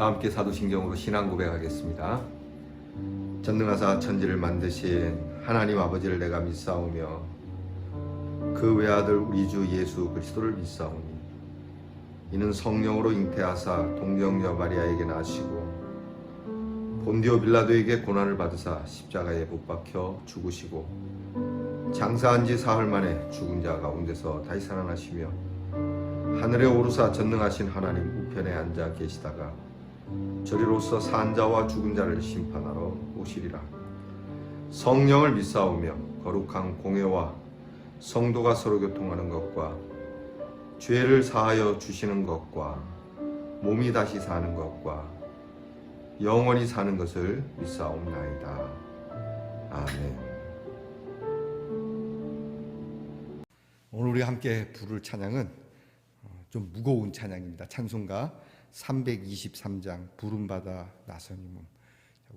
다 함께 사도신경으로 신앙 고백하겠습니다. 전능하사 천지를 만드신 하나님 아버지를 내가 믿사오며 그 외아들 우리 주 예수 그리스도를 믿사오니 이는 성령으로 잉태하사 동정녀 마리아에게 나시고 본디오 빌라도에게 고난을 받으사 십자가에 못 박혀 죽으시고 장사한 지 사흘 만에 죽은 자 가운데서 다시 살아나시며 하늘에 오르사 전능하신 하나님 우편에 앉아 계시다가 저리로서 산 자와 죽은 자를 심판하러 오시리라. 성령을 믿사오며 거룩한 공회와 성도가 서로 교통하는 것과 죄를 사하여 주시는 것과 몸이 다시 사는 것과 영원히 사는 것을 믿사옵나이다. 아멘. 오늘 우리 함께 부를 찬양은 좀 무거운 찬양입니다. 찬송가 323장 부름받아 나서님은.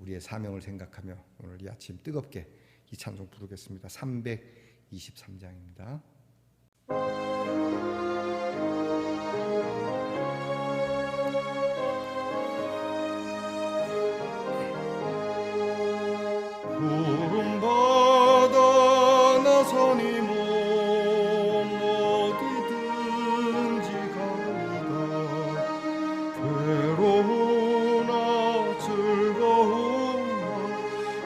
우리의 사명을 생각하며 오늘 이 아침 뜨겁게 이 찬송 부르겠습니다. 323장입니다. 부름받아 나서니 몸 어디든지 가리다. 괴로우나 즐거우나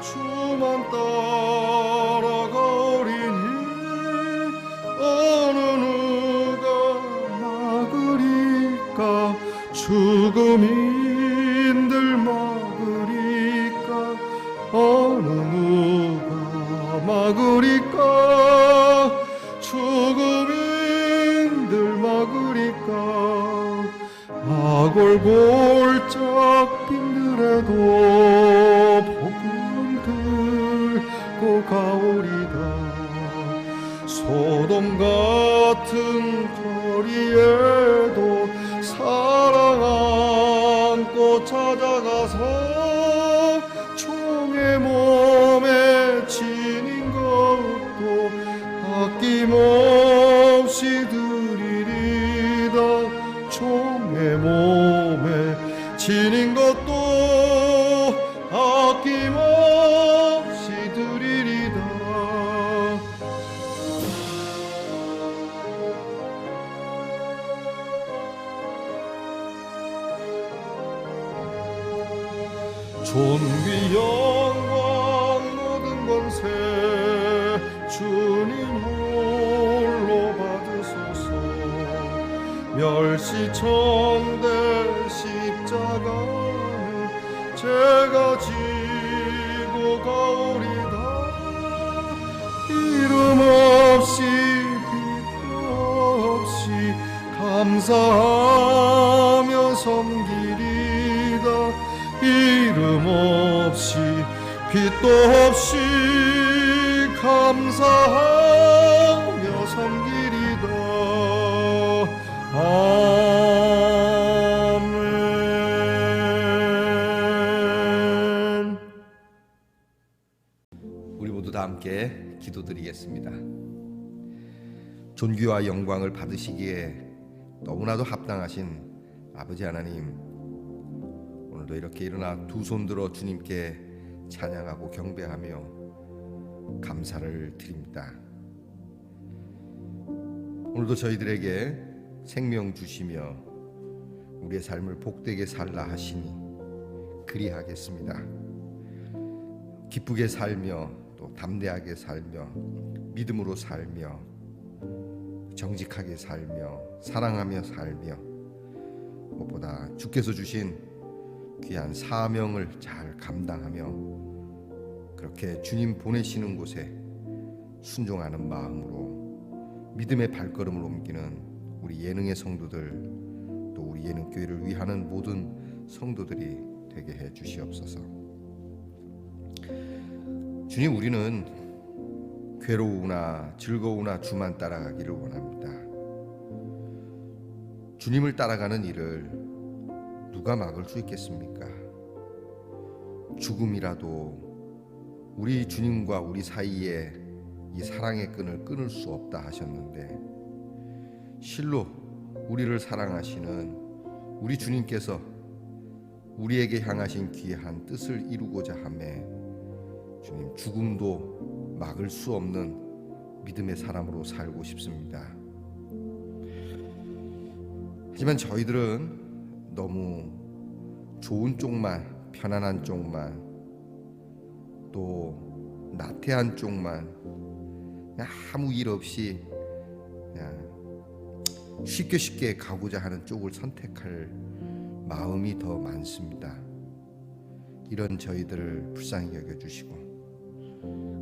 주만 따라가오리니 어느 누가 막으리까 죽음인들 막으리까 어느 누가 막으리까 죽음인들 막으리까 아골골짝 빈들에도 복음 들고 가오리다. 소돔 같은 거리에도 사랑 안고 찾아가서 총의 몸에 지닌 것도 아낌없이 드리리다. 총의 몸에 지닌 것도 아낌없이 드리리다. 존귀 영광 모든 권세 주님 홀로 받으소서. 멸시천대 십자가는 제가 지고 가오리다. 이름 없이 빛도 없이 감사하며 섬기리다. 이름 없이 빛도 없이 감사하며 섬기리다. 아멘. 우리 모두 다 함께 기도드리겠습니다. 존귀와 영광을 받으시기에 너무나도 합당하신 아버지 하나님, 오늘도 이렇게 일어나 두 손 들어 주님께 찬양하고 경배하며 감사를 드립니다. 오늘도 저희들에게 생명 주시며 우리의 삶을 복되게 살라 하시니 그리하겠습니다. 기쁘게 살며 또 담대하게 살며 믿음으로 살며 정직하게 살며 사랑하며 살며 무엇보다 주께서 주신 귀한 사명을 잘 감당하며 그렇게 주님 보내시는 곳에 순종하는 마음으로 믿음의 발걸음을 옮기는 우리 예능의 성도들, 또 우리 예능교회를 위하는 모든 성도들이 되게 해 주시옵소서. 주님, 우리는 괴로우나 즐거우나 주만 따라가기를 원합니다. 주님을 따라가는 일을 누가 막을 수 있겠습니까? 죽음이라도 우리 주님과 우리 사이에 이 사랑의 끈을 끊을 수 없다 하셨는데, 실로 우리를 사랑하시는 우리 주님께서 우리에게 향하신 귀한 뜻을 이루고자 하매 주님, 죽음도 막을 수 없는 믿음의 사람으로 살고 싶습니다. 하지만 저희들은 너무 좋은 쪽만, 편안한 쪽만, 또 나태한 쪽만, 그냥 아무 일 없이 그냥 쉽게 가고자 하는 쪽을 선택할 마음이 더 많습니다. 이런 저희들을 불쌍히 여겨주시고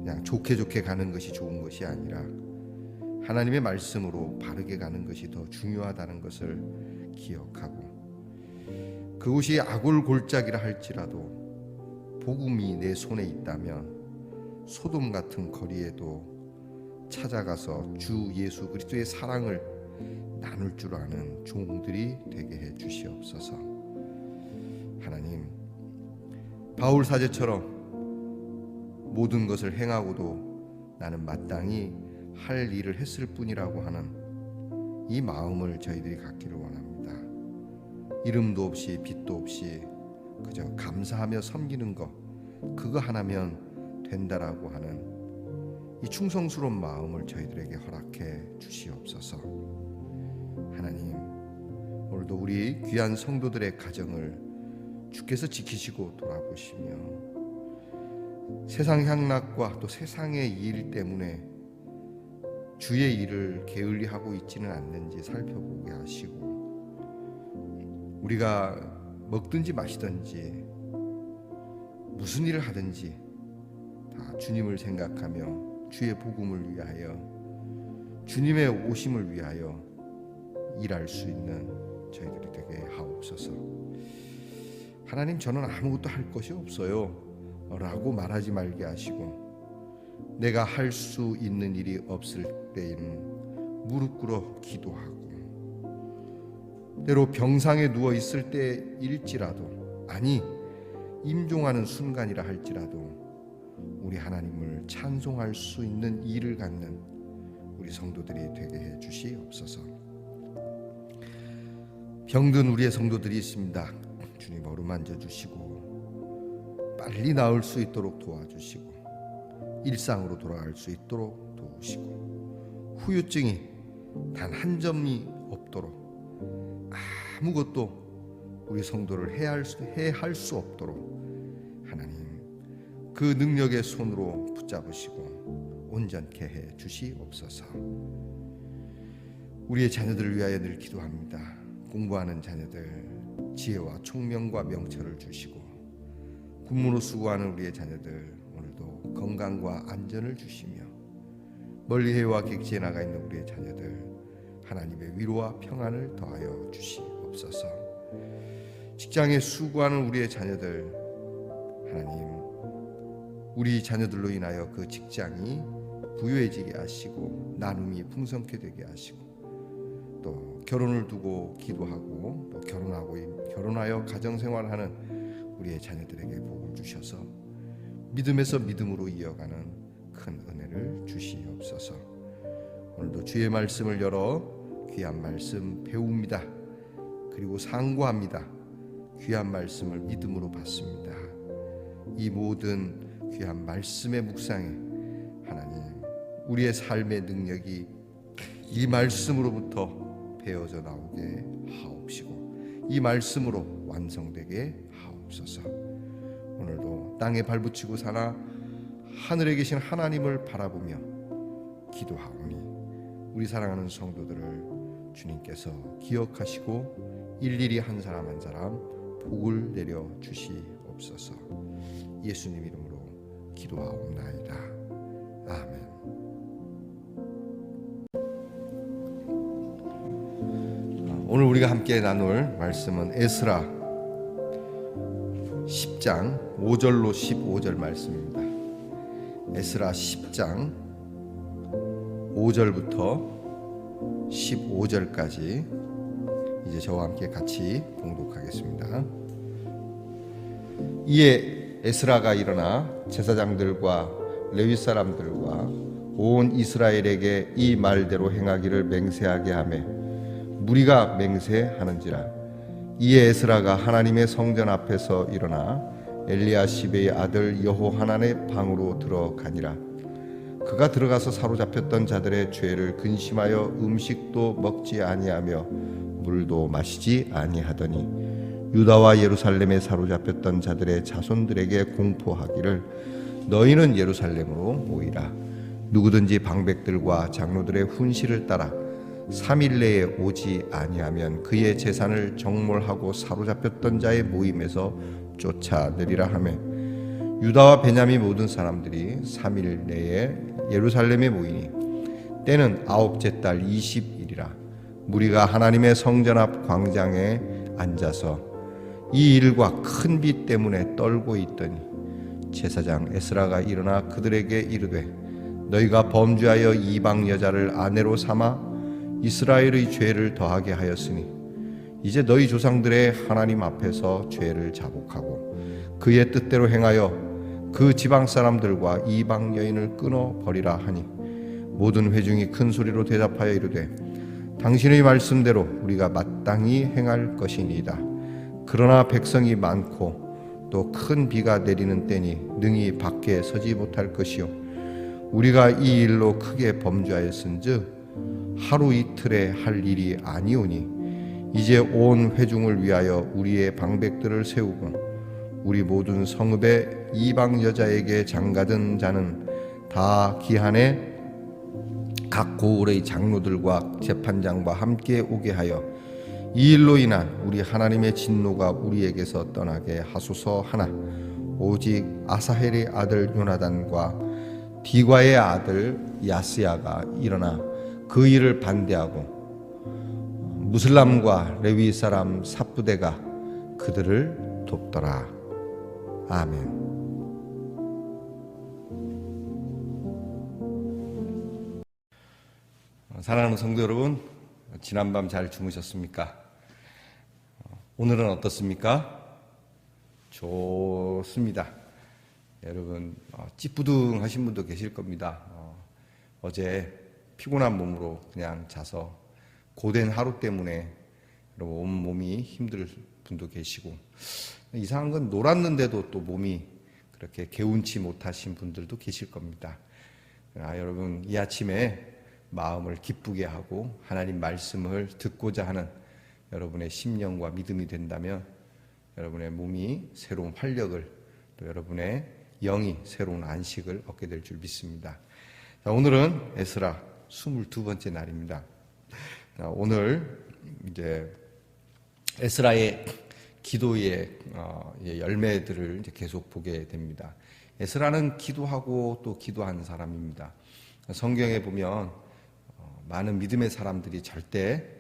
그냥 좋게 가는 것이 좋은 것이 아니라 하나님의 말씀으로 바르게 가는 것이 더 중요하다는 것을 기억하고, 그곳이 아골골짜기라 할지라도 복음이 내 손에 있다면 소돔 같은 거리에도 찾아가서 주 예수 그리스도의 사랑을 나눌 줄 아는 종들이 되게 해 주시옵소서. 하나님, 바울 사제처럼 모든 것을 행하고도 나는 마땅히 할 일을 했을 뿐이라고 하는 이 마음을 저희들이 갖기를 원합니다. 이름도 없이 빛도 없이 그저 감사하며 섬기는 것, 그거 하나면 된다라고 하는 이 충성스러운 마음을 저희들에게 허락해 주시옵소서. 하나님, 오늘도 우리 귀한 성도들의 가정을 주께서 지키시고 돌아보시며 세상 향락과 또 세상의 일 때문에 주의 일을 게을리하고 있지는 않는지 살펴보게 하시고, 우리가 먹든지 마시든지 무슨 일을 하든지 다 주님을 생각하며 주의 복음을 위하여, 주님의 오심을 위하여 일할 수 있는 저희들이 되게 하옵소서. 하나님, 저는 아무것도 할 것이 없어요 라고 말하지 말게 하시고, 내가 할 수 있는 일이 없을 때에는 무릎 꿇어 기도하고, 때로 병상에 누워 있을 때일지라도, 아니 임종하는 순간이라 할지라도 우리 하나님을 찬송할 수 있는 일을 갖는 우리 성도들이 되게 해 주시옵소서. 병든 우리의 성도들이 있습니다. 주님, 어루만져 주시고 빨리 나을 수 있도록 도와주시고 일상으로 돌아갈 수 있도록 도우시고, 후유증이 단 한 점이 없도록, 아무것도 우리 성도를 해할 수 없도록 하나님 그 능력의 손으로 붙잡으시고 온전케 해 주시옵소서. 우리의 자녀들을 위하여 늘 기도합니다. 공부하는 자녀들 지혜와 총명과 명철을 주시고, 군무로 수고하는 우리의 자녀들 오늘도 건강과 안전을 주시며, 멀리 해외와 객지에 나가 있는 우리의 자녀들 하나님의 위로와 평안을 더하여 주시옵소서. 직장에 수고하는 우리의 자녀들 하나님, 우리 자녀들로 인하여 그 직장이 부유해지게 하시고 나눔이 풍성케 되게 하시고, 또 결혼을 두고 기도하고 또 결혼하여 가정생활하는 우리의 자녀들에게 복을 주셔서 믿음에서 믿음으로 이어가는 큰 은혜를 주시옵소서. 오늘도 주의 말씀을 열어 귀한 말씀 배웁니다. 그리고 상고합니다. 귀한 말씀을 믿음으로 받습니다. 이 모든 귀한 말씀의 묵상에 하나님, 우리의 삶의 능력이 이 말씀으로부터 배어져 나오게 하옵시고 이 말씀으로 완성되게 하옵소서. 오늘도 땅에 발붙이고 사나 하늘에 계신 하나님을 바라보며 기도하오니 우리 사랑하는 성도들을 주님께서 기억하시고 일일이 한 사람 한 사람 복을 내려 주시옵소서. 예수님 이름으로 기도하옵나이다. 아멘. 오늘 우리가 함께 나눌 말씀은 에스라 10장 5절로 15절 말씀입니다. 에스라 10장 5절부터 15절까지 이제 저와 함께 같이 봉독하겠습니다. 이에 에스라가 일어나 제사장들과 레위 사람들과 온 이스라엘에게 이 말대로 행하기를 맹세하게 하며 무리가 맹세하는지라 이에 에스라가 하나님의 성전 앞에서 일어나 엘리야십의 아들 여호하난의 방으로 들어가니라. 그가 들어가서 사로잡혔던 자들의 죄를 근심하여 음식도 먹지 아니하며 물도 마시지 아니하더니 유다와 예루살렘에 사로잡혔던 자들의 자손들에게 공포하기를 너희는 예루살렘으로 모이라. 누구든지 방백들과 장로들의 훈시를 따라 3일 내에 오지 아니하면 그의 재산을 정몰하고 사로잡혔던 자의 모임에서 쫓아내리라 하매 유다와 베냐민 모든 사람들이 3일 내에 예루살렘에 모이니 때는 9째 달 20일이라. 무리가 하나님의 성전 앞 광장에 앉아서 이 일과 큰 비 때문에 떨고 있더니 제사장 에스라가 일어나 그들에게 이르되 너희가 범죄하여 이방 여자를 아내로 삼아 이스라엘의 죄를 더하게 하였으니 이제 너희 조상들의 하나님 앞에서 죄를 자복하고 그의 뜻대로 행하여 그 지방 사람들과 이방 여인을 끊어 버리라 하니 모든 회중이 큰 소리로 대답하여 이르되 당신의 말씀대로 우리가 마땅히 행할 것이니이다. 그러나 백성이 많고 또 큰 비가 내리는 때니 능히 밖에 서지 못할 것이요 우리가 이 일로 크게 범죄하였은즉 하루 이틀에 할 일이 아니오니 이제 온 회중을 위하여 우리의 방백들을 세우고 우리 모든 성읍의 이방 여자에게 장가든 자는 다 기한에 각 고을의 장로들과 재판장과 함께 오게 하여 이 일로 인한 우리 하나님의 진노가 우리에게서 떠나게 하소서 하나 오직 아사헬의 아들 요나단과 디과의 아들 야스야가 일어나 그 일을 반대하고 무슬람과 레위 사람 삽부대가 그들을 돕더라. 아멘. 사랑하는 성도 여러분, 지난밤 잘 주무셨습니까? 오늘은 어떻습니까? 좋습니다. 여러분 찌뿌둥하신 분도 계실 겁니다. 어제 피곤한 몸으로 그냥 자서 고된 하루 때문에 여러분 온몸이 힘들 분도 계시고 이상한 건 놀았는데도 또 몸이 그렇게 개운치 못하신 분들도 계실 겁니다. 여러분 이 아침에 마음을 기쁘게 하고 하나님 말씀을 듣고자 하는 여러분의 심령과 믿음이 된다면 여러분의 몸이 새로운 활력을 또 여러분의 영이 새로운 안식을 얻게 될 줄 믿습니다. 자, 오늘은 에스라 22번째 날입니다. 자, 오늘 이제 에스라의 기도의 열매들을 이제 계속 보게 됩니다. 에스라는 기도하고 또 기도한 사람입니다. 성경에 보면 많은 믿음의 사람들이 절대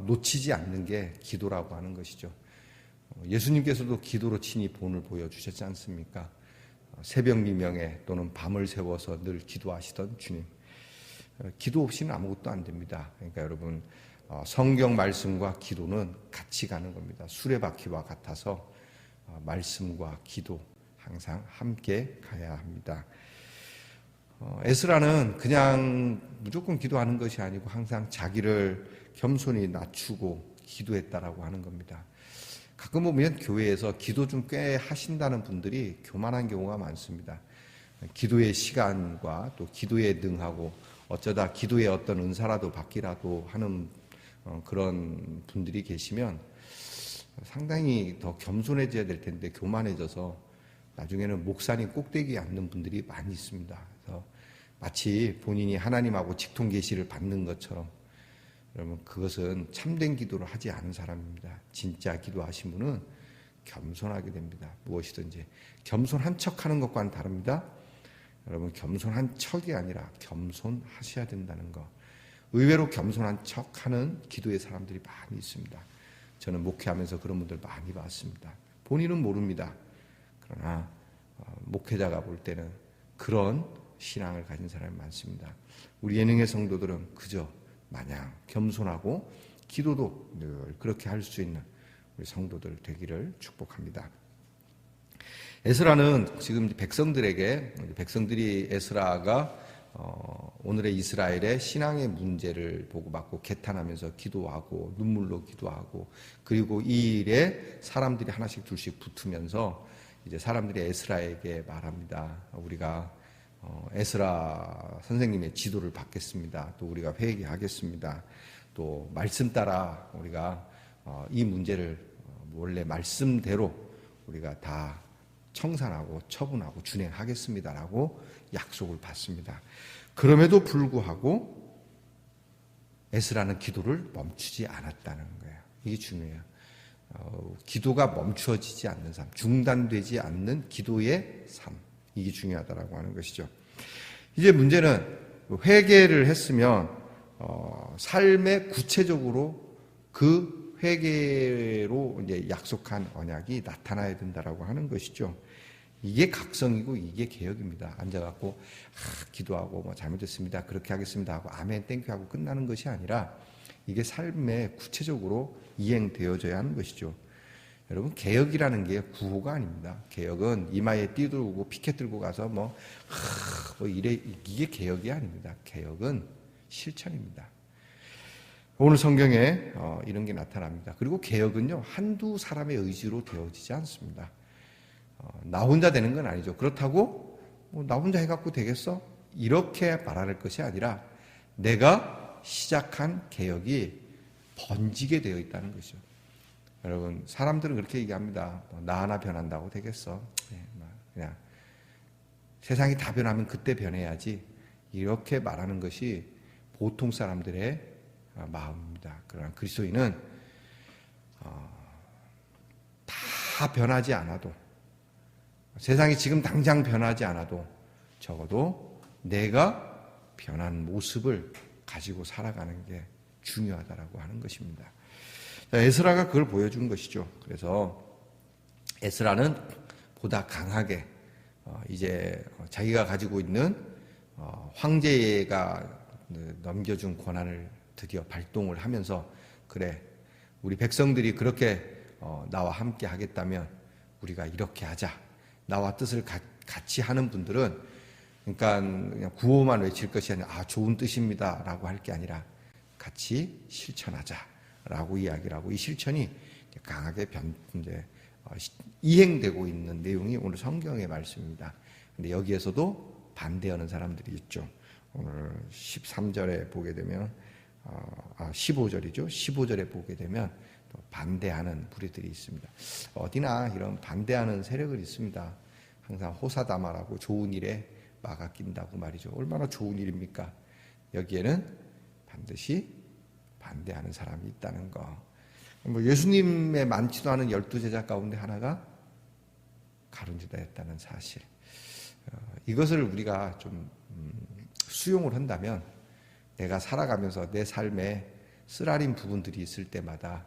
놓치지 않는 게 기도라고 하는 것이죠. 예수님께서도 기도로 친히 본을 보여주셨지 않습니까? 새벽 미명에 또는 밤을 새워서 늘 기도하시던 주님. 기도 없이는 아무것도 안 됩니다. 그러니까 여러분 성경 말씀과 기도는 같이 가는 겁니다. 수레바퀴와 같아서 말씀과 기도 항상 함께 가야 합니다. 에스라는 그냥 무조건 기도하는 것이 아니고 항상 자기를 겸손히 낮추고 기도했다라고 하는 겁니다. 가끔 보면 교회에서 기도 좀 꽤 하신다는 분들이 교만한 경우가 많습니다. 기도의 시간과 또 기도에 능하고 어쩌다 기도의 어떤 은사라도 받기라도 하는 그런 분들이 계시면 상당히 더 겸손해져야 될 텐데 교만해져서 나중에는 목사님 꼭대기에 앉는 분들이 많이 있습니다. 그래서 마치 본인이 하나님하고 직통 계시를 받는 것처럼 여러분 그것은 참된 기도를 하지 않은 사람입니다. 진짜 기도하신 분은 겸손하게 됩니다. 무엇이든지 겸손한 척하는 것과는 다릅니다. 여러분 겸손한 척이 아니라 겸손하셔야 된다는 거. 의외로 겸손한 척하는 기도의 사람들이 많이 있습니다. 저는 목회하면서 그런 분들 많이 봤습니다. 본인은 모릅니다. 그러나 목회자가 볼 때는 그런 신앙을 가진 사람이 많습니다. 우리 예능의 성도들은 그저 마냥 겸손하고 기도도 늘 그렇게 할 수 있는 우리 성도들 되기를 축복합니다. 에스라는 지금 백성들에게 백성들이 에스라가 오늘의 이스라엘의 신앙의 문제를 보고 받고 개탄하면서 기도하고 눈물로 기도하고 그리고 이 일에 사람들이 하나씩 둘씩 붙으면서 이제 사람들이 에스라에게 말합니다. 우리가 에스라 선생님의 지도를 받겠습니다. 또 우리가 회개하겠습니다. 또 말씀 따라 우리가 이 문제를 원래 말씀대로 우리가 다 청산하고 처분하고 준행하겠습니다라고 약속을 받습니다. 그럼에도 불구하고 에스라는 기도를 멈추지 않았다는 거예요. 이게 중요해요. 기도가 멈추어지지 않는 삶, 중단되지 않는 기도의 삶, 이게 중요하다라고 하는 것이죠. 이제 문제는 회개를 했으면 삶에 구체적으로 그 회개로 이제 약속한 언약이 나타나야 된다라고 하는 것이죠. 이게 각성이고 이게 개혁입니다. 앉아갖고 기도하고 뭐 잘못했습니다. 그렇게 하겠습니다 하고 아멘 땡큐 하고 끝나는 것이 아니라 이게 삶에 구체적으로 이행되어져야 하는 것이죠. 여러분 개혁이라는 게 구호가 아닙니다. 개혁은 이마에 띠 들고 피켓 들고 가서 뭐 이래 이게 개혁이 아닙니다. 개혁은 실천입니다. 오늘 성경에 이런 게 나타납니다. 그리고 개혁은요 한두 사람의 의지로 되어지지 않습니다. 나 혼자 되는 건 아니죠. 그렇다고 나 혼자 해갖고 되겠어? 이렇게 말할 것이 아니라 내가 시작한 개혁이 번지게 되어 있다는 것이죠. 여러분 사람들은 그렇게 얘기합니다. 나 하나 변한다고 되겠어? 그냥 세상이 다 변하면 그때 변해야지. 이렇게 말하는 것이 보통 사람들의 마음입니다. 그러나 그리스도인은 다 변하지 않아도 세상이 지금 당장 변하지 않아도 적어도 내가 변한 모습을 가지고 살아가는 게 중요하다라고 하는 것입니다. 에스라가 그걸 보여준 것이죠. 그래서 에스라는 보다 강하게 이제 자기가 가지고 있는 황제가 넘겨준 권한을 드디어 발동을 하면서 그래 우리 백성들이 그렇게 나와 함께 하겠다면 우리가 이렇게 하자. 나와 뜻을 같이 하는 분들은 그러니까 그냥 구호만 외칠 것이 아니라 좋은 뜻입니다 라고 할 게 아니라 같이 실천하자라고 이야기를 하고 이 실천이 강하게 이행되고 있는 내용이 오늘 성경의 말씀입니다. 근데 여기에서도 반대하는 사람들이 있죠. 오늘 13절에 보게 되면 15절이죠. 15절에 보게 되면 또 반대하는 무리들이 있습니다. 어디나 이런 반대하는 세력은 있습니다. 항상 호사다마라고 좋은 일에 막아 낀다고 말이죠. 얼마나 좋은 일입니까? 여기에는 반드시 반대하는 사람이 있다는 거. 예수님의 많지도 않은 12제자 가운데 하나가 가룟유다였다는 사실. 이것을 우리가 좀 수용을 한다면 내가 살아가면서 내 삶에 쓰라린 부분들이 있을 때마다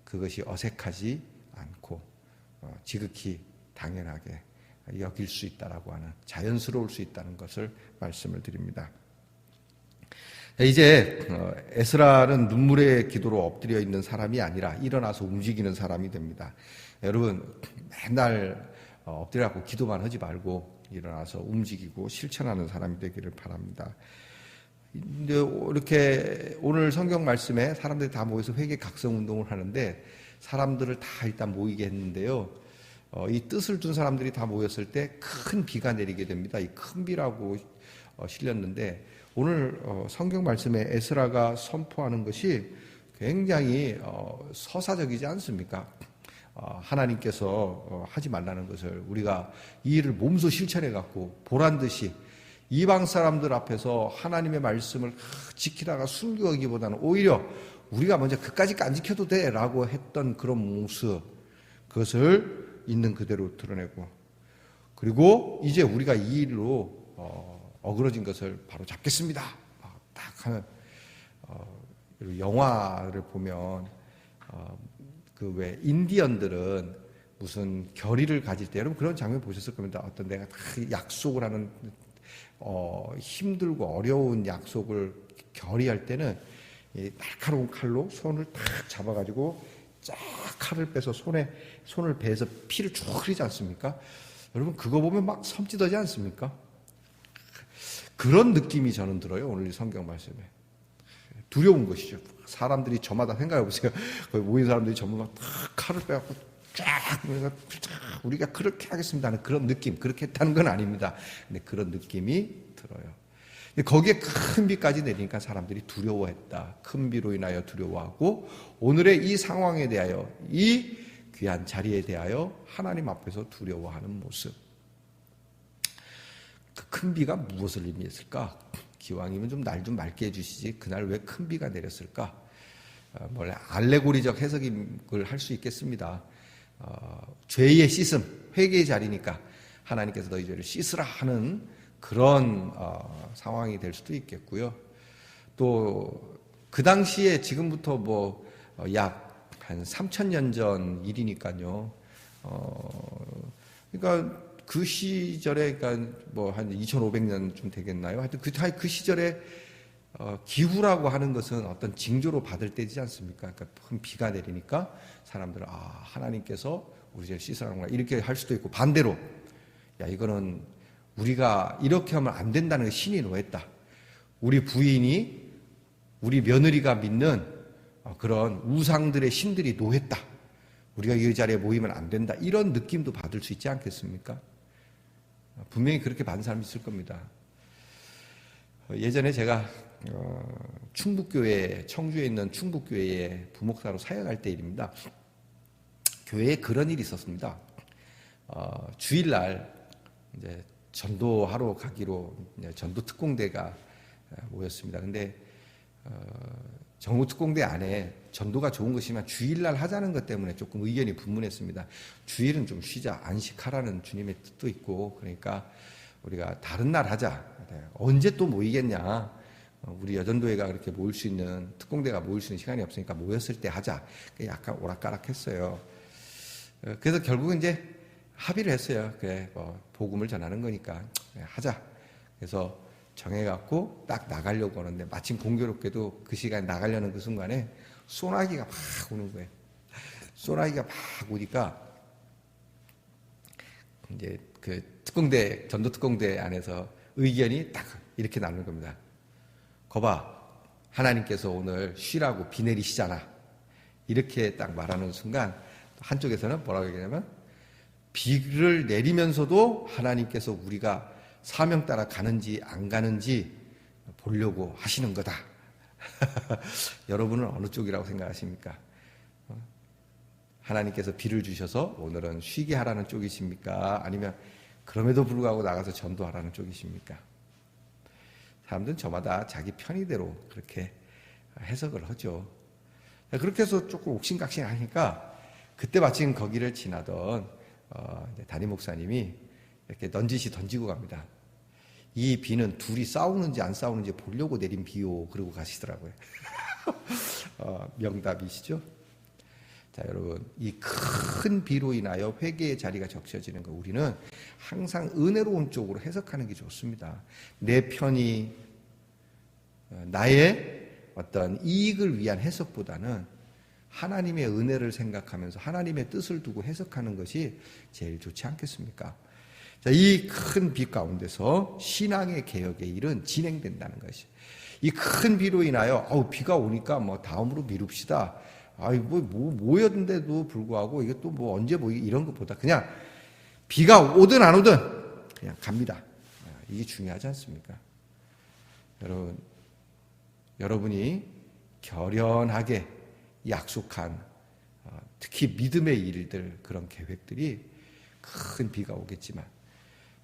그것이 어색하지 않고 지극히 당연하게 여길 수 있다라고 하는 자연스러울 수 있다는 것을 말씀을 드립니다. 이제 에스라는 눈물의 기도로 엎드려 있는 사람이 아니라 일어나서 움직이는 사람이 됩니다. 여러분 맨날 엎드려갖고 기도만 하지 말고 일어나서 움직이고 실천하는 사람이 되기를 바랍니다. 근데 이렇게 오늘 성경 말씀에 사람들이 다 모여서 회개 각성 운동을 하는데 사람들을 다 일단 모이게 했는데요. 이 뜻을 둔 사람들이 다 모였을 때 큰 비가 내리게 됩니다. 이 큰 비라고 실렸는데 오늘 성경 말씀에 에스라가 선포하는 것이 굉장히 서사적이지 않습니까? 하나님께서 하지 말라는 것을 우리가 이 일을 몸소 실천해갖고 보란듯이 이방 사람들 앞에서 하나님의 말씀을 지키다가 순교하기보다는 오히려 우리가 먼저 그까짓 안 지켜도 돼 라고 했던 그런 모습, 그것을 있는 그대로 드러내고, 그리고 이제 우리가 이 일로 어그러진 것을 바로 잡겠습니다 딱 하면 영화를 보면 그 왜 인디언들은 무슨 결의를 가질 때, 여러분 그런 장면 보셨을 겁니다. 어떤 내가 다 약속을 하는 힘들고 어려운 약속을 결의할 때는 이 날카로운 칼로 손을 탁 잡아가지고 쫙 칼을 빼서 손을 베서 피를 쭉 흐리지 않습니까? 여러분 그거 보면 막 섬찟하지 않습니까? 그런 느낌이 저는 들어요. 오늘 이 성경 말씀에. 두려운 것이죠. 사람들이 저마다 생각해 보세요. 거기 모인 사람들이 전부 다 칼을 빼갖고 쫙 우리가 그렇게 하겠습니다 하는 그런 느낌, 그렇게 했다는 건 아닙니다. 근데 그런 느낌이 들어요. 근데 거기에 큰 비까지 내리니까 사람들이 두려워했다. 큰 비로 인하여 두려워하고 오늘의 이 상황에 대하여, 이 귀한 자리에 대하여 하나님 앞에서 두려워하는 모습. 그 큰 비가 무엇을 의미했을까? 기왕이면 좀 날 좀 맑게 해주시지 그날 왜 큰 비가 내렸을까? 알레고리적 해석을 할 수 있겠습니다. 죄의 씻음, 회개의 자리니까 하나님께서 너희 죄를 씻으라 하는 그런 상황이 될 수도 있겠고요. 또 그 당시에 지금부터 뭐 약 한 3,000년 전 일이니까요. 그러니까 그 시절에, 그러니까 뭐 한 2,500년쯤 되겠나요? 하여튼 그 시절에 기후라고 하는 것은 어떤 징조로 받을 때지 않습니까? 그러니까 큰 비가 내리니까 사람들은 하나님께서 우리 죄를 씻으라는구나 이렇게 할 수도 있고, 반대로 야 이거는 우리가 이렇게 하면 안 된다는 걸 신이 노했다. 우리 부인이 우리 며느리가 믿는 그런 우상들의 신들이 노했다. 우리가 이 자리에 모이면 안 된다. 이런 느낌도 받을 수 있지 않겠습니까? 분명히 그렇게 받는 사람이 있을 겁니다. 예전에 제가 충북교회, 청주에 있는 충북교회에 부목사로 사역할 때 일입니다. 교회에 그런 일이 있었습니다. 주일날 이제 전도하러 가기로 전도 특공대가 모였습니다. 근데 정부 특공대 안에 전도가 좋은 것이지만 주일날 하자는 것 때문에 조금 의견이 분분했습니다. 주일은 좀 쉬자, 안식하라는 주님의 뜻도 있고, 그러니까 우리가 다른 날 하자. 언제 또 모이겠냐. 우리 여전도회가 그렇게 모일 수 있는, 특공대가 모일 수 있는 시간이 없으니까 모였을 때 하자. 약간 오락가락했어요. 그래서 결국은 이제 합의를 했어요. 그래, 복음을 전하는 거니까 하자. 그래서 정해갖고 딱 나가려고 하는데 마침 공교롭게도 그 시간에 나가려는 그 순간에 소나기가 막 오는 거예요. 소나기가 막 오니까 이제 그 특공대, 전도 특공대 안에서 의견이 딱 이렇게 나누는 겁니다. 거봐, 하나님께서 오늘 쉬라고 비 내리시잖아. 이렇게 딱 말하는 순간 한쪽에서는 뭐라고 얘기하냐면, 비를 내리면서도 하나님께서 우리가 사명 따라 가는지 안 가는지 보려고 하시는 거다. 여러분은 어느 쪽이라고 생각하십니까? 하나님께서 비를 주셔서 오늘은 쉬게 하라는 쪽이십니까? 아니면 그럼에도 불구하고 나가서 전도하라는 쪽이십니까? 사람들은 저마다 자기 편의대로 그렇게 해석을 하죠. 그렇게 해서 조금 옥신각신하니까 그때 마침 거기를 지나던 담임 목사님이 이렇게 넌지시 던지고 갑니다. 이 비는 둘이 싸우는지 안 싸우는지 보려고 내린 비요. 그러고 가시더라고요. 명답이시죠? 자, 여러분, 이 큰 비로 인하여 회개의 자리가 적셔지는 거, 우리는 항상 은혜로운 쪽으로 해석하는 게 좋습니다. 내 편이, 나의 어떤 이익을 위한 해석보다는 하나님의 은혜를 생각하면서 하나님의 뜻을 두고 해석하는 것이 제일 좋지 않겠습니까? 자, 이 큰 비 가운데서 신앙의 개혁의 일은 진행된다는 것이. 이 큰 비로 인하여 비가 오니까 뭐 다음으로 미룹시다. 모였는데도 불구하고 이게 또 뭐 언제 모이기 이런 것보다 그냥 비가 오든 안 오든 그냥 갑니다. 이게 중요하지 않습니까? 여러분이 결연하게 약속한 특히 믿음의 일들, 그런 계획들이 큰 비가 오겠지만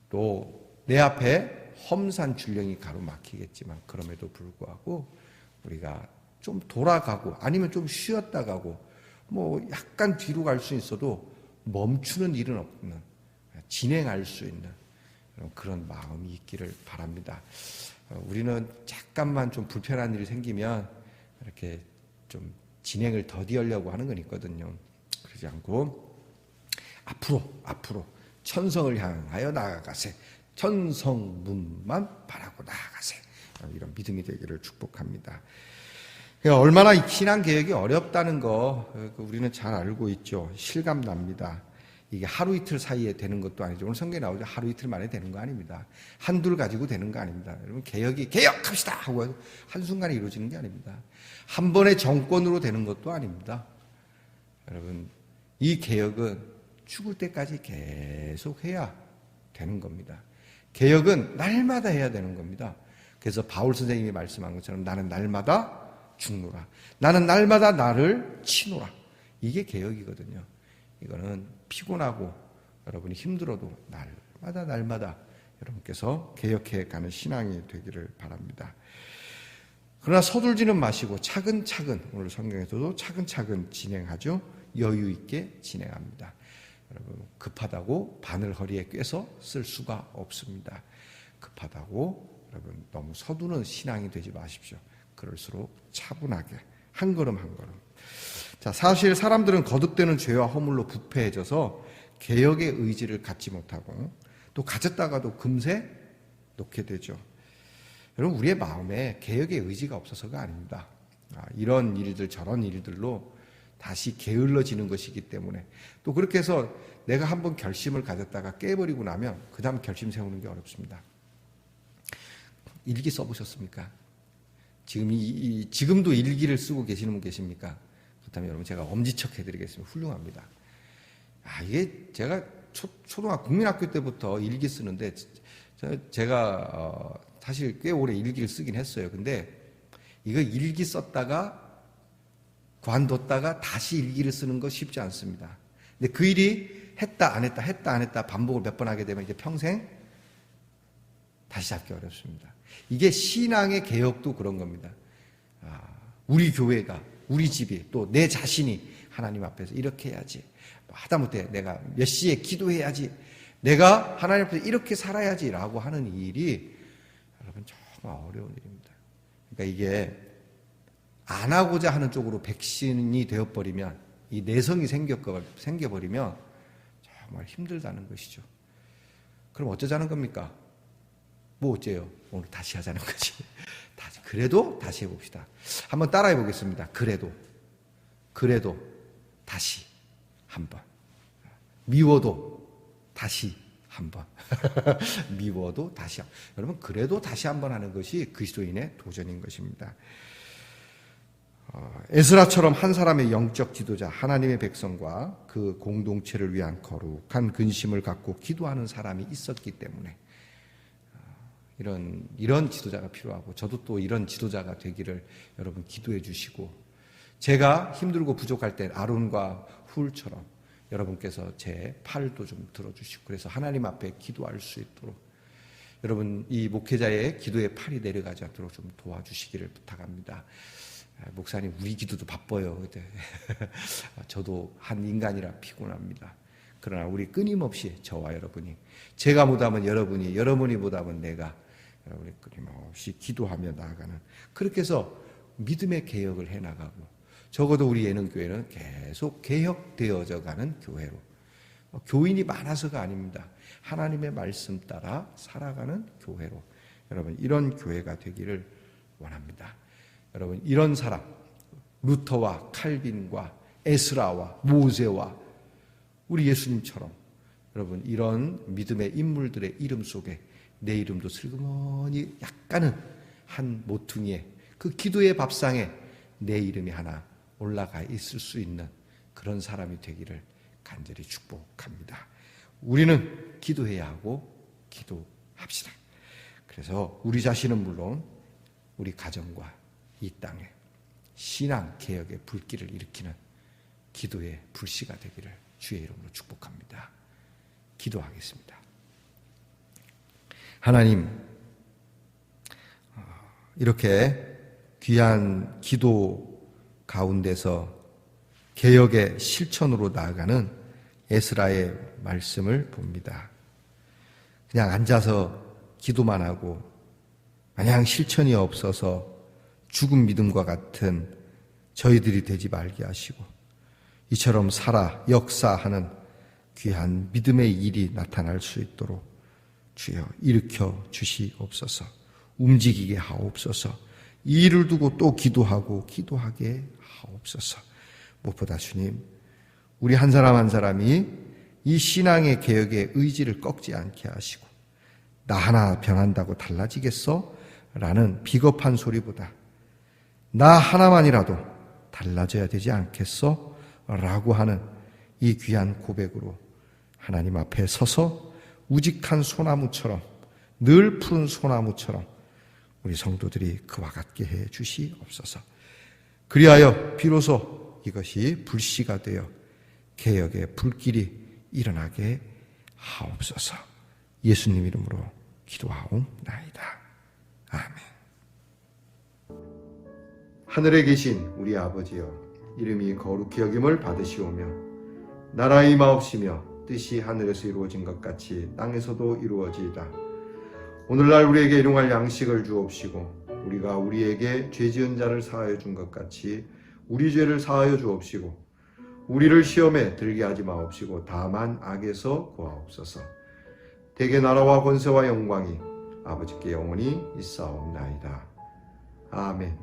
또 내 앞에 험산 줄령이 가로막히겠지만 그럼에도 불구하고 우리가 좀 돌아가고 아니면 좀 쉬었다 가고 뭐 약간 뒤로 갈 수 있어도 멈추는 일은 없는, 진행할 수 있는 그런 마음이 있기를 바랍니다. 우리는 잠깐만 좀 불편한 일이 생기면 이렇게 좀 진행을 더디하려고 하는 건 있거든요. 그러지 않고 앞으로 천성을 향하여 나아가세. 천성문만 바라고 나아가세. 이런 믿음이 되기를 축복합니다. 얼마나 신앙 개혁이 어렵다는 거 우리는 잘 알고 있죠. 실감납니다. 이게 하루 이틀 사이에 되는 것도 아니죠. 오늘 성경에 나오죠. 하루 이틀 만에 되는 거 아닙니다. 한둘 가지고 되는 거 아닙니다. 여러분, 개혁합시다 하고 한순간에 이루어지는 게 아닙니다. 한 번의 정권으로 되는 것도 아닙니다. 여러분, 이 개혁은 죽을 때까지 계속 해야 되는 겁니다. 개혁은 날마다 해야 되는 겁니다. 그래서 바울 선생님이 말씀한 것처럼 나는 날마다 죽노라. 나는 날마다 나를 치노라. 이게 개혁이거든요. 이거는 피곤하고 여러분이 힘들어도 날마다 여러분께서 개혁해 가는 신앙이 되기를 바랍니다. 그러나 서둘지는 마시고 차근차근, 오늘 성경에서도 차근차근 진행하죠. 여유 있게 진행합니다. 여러분, 급하다고 바늘 허리에 꿰서 쓸 수가 없습니다. 급하다고 여러분 너무 서두는 신앙이 되지 마십시오. 그럴수록 차분하게 한 걸음 한 걸음. 자, 사실 사람들은 거듭되는 죄와 허물로 부패해져서 개혁의 의지를 갖지 못하고 또 가졌다가도 금세 놓게 되죠. 여러분, 우리의 마음에 개혁의 의지가 없어서가 아닙니다. 이런 일들 저런 일들로 다시 게을러지는 것이기 때문에, 또 그렇게 해서 내가 한번 결심을 가졌다가 깨버리고 나면 그 다음 결심 세우는 게 어렵습니다. 일기 써보셨습니까? 지금도 일기를 쓰고 계시는 분 계십니까? 그렇다면 여러분, 제가 엄지척 해드리겠습니다. 훌륭합니다. 이게 제가 초등학교, 국민학교 때부터 일기 쓰는데, 제가 사실 꽤 오래 일기를 쓰긴 했어요. 근데 이거 일기 썼다가 관뒀다가 다시 일기를 쓰는 거 쉽지 않습니다. 근데 그 일이 했다 안 했다 반복을 몇 번 하게 되면 이제 평생 다시 잡기 어렵습니다. 이게 신앙의 개혁도 그런 겁니다. 우리 교회가, 우리 집이, 또 내 자신이 하나님 앞에서 이렇게 해야지, 하다못해 내가 몇 시에 기도해야지, 내가 하나님 앞에서 이렇게 살아야지 라고 하는 일이 여러분 정말 어려운 일입니다. 그러니까 이게 안 하고자 하는 쪽으로 백신이 되어버리면, 이 내성이 생겨버리면 정말 힘들다는 것이죠. 그럼 어쩌자는 겁니까? 뭐 어째요? 오늘 다시 하자는 거지. 그래도 다시 해봅시다. 한번 따라해 보겠습니다. 그래도 다시 한번. 미워도 다시 한번. 미워도 다시 한번. 여러분, 그래도 다시 한번 하는 것이 그리스도인의 도전인 것입니다. 에스라처럼 한 사람의 영적 지도자, 하나님의 백성과 그 공동체를 위한 거룩한 근심을 갖고 기도하는 사람이 있었기 때문에 이런 지도자가 필요하고, 저도 또 이런 지도자가 되기를 여러분 기도해 주시고, 제가 힘들고 부족할 때 아론과 훌처럼 여러분께서 제 팔도 좀 들어주시고, 그래서 하나님 앞에 기도할 수 있도록 여러분 이 목회자의 기도의 팔이 내려가지 않도록 좀 도와주시기를 부탁합니다. 목사님, 우리 기도도 바빠요. 저도 한 인간이라 피곤합니다. 그러나 우리 끊임없이, 저와 여러분이, 제가 못하면 여러분이, 여러분이 못하면 내가, 우리 끊임없이 기도하며 나아가는, 그렇게 해서 믿음의 개혁을 해나가고, 적어도 우리 예능교회는 계속 개혁되어져 가는 교회로, 교인이 많아서가 아닙니다. 하나님의 말씀 따라 살아가는 교회로, 여러분 이런 교회가 되기를 원합니다. 여러분, 이런 사람, 루터와 칼빈과 에스라와 모세와 우리 예수님처럼, 여러분 이런 믿음의 인물들의 이름 속에 내 이름도 슬그머니 약간은 한 모퉁이에, 그 기도의 밥상에 내 이름이 하나 올라가 있을 수 있는 그런 사람이 되기를 간절히 축복합니다. 우리는 기도해야 하고 기도합시다. 그래서 우리 자신은 물론 우리 가정과 이 땅에 신앙 개혁의 불길을 일으키는 기도의 불씨가 되기를 주의 이름으로 축복합니다. 기도하겠습니다. 하나님, 이렇게 귀한 기도 가운데서 개혁의 실천으로 나아가는 에스라의 말씀을 봅니다. 그냥 앉아서 기도만 하고 마냥 실천이 없어서 죽은 믿음과 같은 저희들이 되지 말게 하시고, 이처럼 살아 역사하는 귀한 믿음의 일이 나타날 수 있도록 주여 일으켜 주시옵소서. 움직이게 하옵소서. 이 일을 두고 또 기도하고 기도하게 하옵소서. 무엇보다 주님, 우리 한 사람 한 사람이 이 신앙의 개혁의 의지를 꺾지 않게 하시고 나 하나 변한다고 달라지겠어? 라는 비겁한 소리보다 나 하나만이라도 달라져야 되지 않겠어? 라고 하는 이 귀한 고백으로 하나님 앞에 서서 우직한 소나무처럼 늘 푸른 소나무처럼 우리 성도들이 그와 같게 해 주시옵소서. 그리하여 비로소 이것이 불씨가 되어 개혁의 불길이 일어나게 하옵소서. 예수님 이름으로 기도하옵나이다. 아멘. 하늘에 계신 우리 아버지여, 이름이 거룩히 여김을 받으시오며 나라가 임하옵시며 뜻이 하늘에서 이루어진 것 같이 땅에서도 이루어지이다. 오늘날 우리에게 일용할 양식을 주옵시고 우리가 우리에게 죄 지은 자를 사하여 준 것 같이 우리 죄를 사하여 주옵시고 우리를 시험에 들게 하지 마옵시고 다만 악에서 구하옵소서. 대개 나라와 권세와 영광이 아버지께 영원히 있사옵나이다. 아멘.